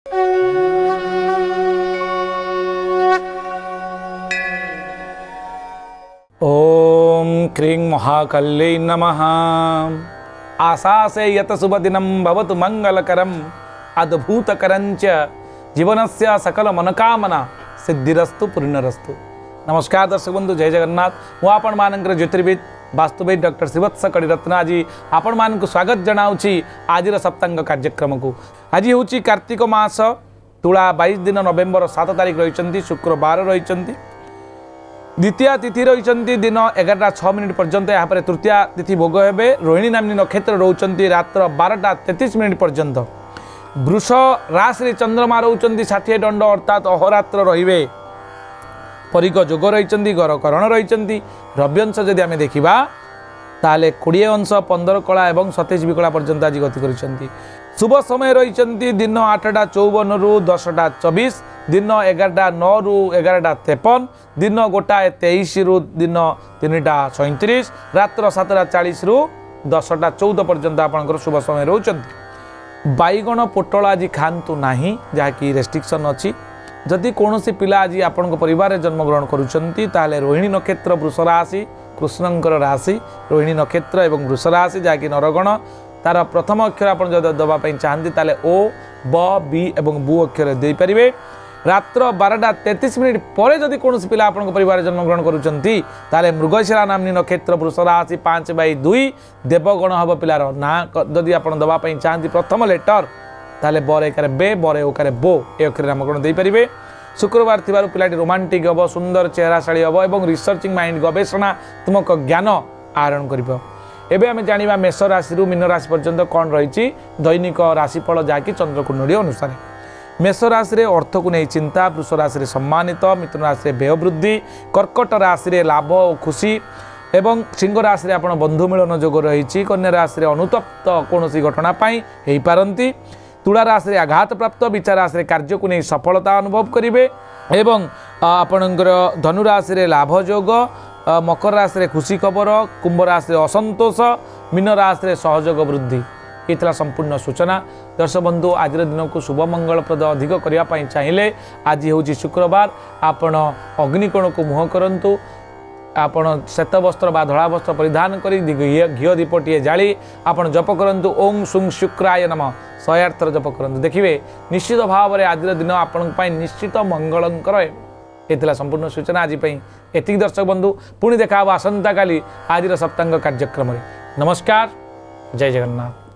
ओम क्रीं महाकल्यै नमः। आशासे यत शुभदिनं भवतु मंगलकरम् अद्भुतकरञ्च जीवनस्य सकल मनोकामना सिद्धिरस्तु पूर्णरस्तु। नमस्कार दर्शक बंधु, जय जगन्नाथ। मु आपण मानकर ज्योतिर्विद वास्तुविद डॉक्टर श्रीवत्स कड़ीरत्न आज आपण मानक स्वागत जनाऊँगी आज सप्तांग कार्यक्रम को। आज हूँ कार्तिक मास तुला 22 दिन नवेम्बर 7 तारिख रही शुक्रवार रही द्वितीय तिथि रही दिन 11:06 पर्यंत। यहाँ पर तृतीय तिथि भोग हे। रोहिणी नामनी नक्षत्र रोचंती रात्र 12:33 पर्यंत। वृष राशि चंद्रमा रोचंती 60 दंड अर्थात अहोरात्र रहिबे। परिक जोग रही गरकरण रही रव्यंश जदि आम देखा ताले 20 अंश 15 कला और 27 विकला पर्यंत आज गति कर। शुभ समय रही दिन 8:54 रु 10:24, दिन 11:09 रु 11:53, दिन 1:23 रु दिन 3:37, रात्र 7:40 रु 10:14 पर्यंत आपंकर शुभ समय रोचंती। बैगण पोटल आज खातु नहीं जहाँकि रेस्ट्रिक्शन अच्छी। जदि कौन पिला आज आपण परिवार जन्मग्रहण करुँच रोहिणी नक्षत्र वृष राशि कृष्णंकर राशि रोहिणी नक्षत्र और वृष राशि जहाँकि नरगण तार प्रथम अक्षर आप दवाई चाहती ताले ओ ब बी एवं बु अक्षर दे पारे। रात्र 12:33 पर जदि कौन पिला आपण परिवार जन्मग्रहण करुँच मृगशिरा नामनी नक्षत्र वृष राशि 5/2 देवगण हम पिलार ना जदि आप दवाई चाहती प्रथम लेटर ताले बर एकार बे बर ओकार बो ए अक्षर नामकरण दे पारे। शुक्रवार थिबारु पिलाटी रोमांटिक हम सुंदर चेहराशाली हम और रिसर्चिंग माइंड गवेषणात्मक ज्ञान आहरण कर। एबे आमे जानिबा मेष राशि रु मीन राशि पर्यंत कौन रही दैनिक राशिफल जहाँकि चंद्रकुंडी अनुसार। मेष राशि रे अर्थ को नहीं चिंता, वृष राशि रे सम्मानित, मिथुन राशि रे व्यय वृद्धि, कर्कट राशि रे लाभ और खुशी एवं सिंह राशि रे आपण बंधु मिलन जोग रही। कन्या राशि रे अनुतप्त कौन घटना हो पारती। तुला राशि आघात प्राप्त, विचार राशि कार्य को नहीं सफलता अनुभव करेंगे एवं आपणकर धनुराशि रे लाभ जोग, मकर राशि रे खुशी खबर, कुंभ राशि रे असंतोष, मीन राशि रे सहयोग वृद्धि। ये संपूर्ण सूचना। दर्शक बंधु, आज दिन को शुभ मंगलप्रद अधिक करने चाहिए आज हूँ शुक्रवार आपण अग्निकोण को मुह करंतु। आपण श्वेत वस्त्र बा धड़ा वस्त्र परिधान करी घी दीपटे जाली आपण जप करंतु ओं सुं शुक्राय नमः 108 थर जप करंतु। देखिए निश्चित भाव में आज दिन आपण निश्चित मंगलंकर। ये संपूर्ण सूचना आज एति। दर्शक बंधु, पुणी देखा आसंता काली आज सप्तांग कार्यक्रम। नमस्कार, जय जगन्नाथ।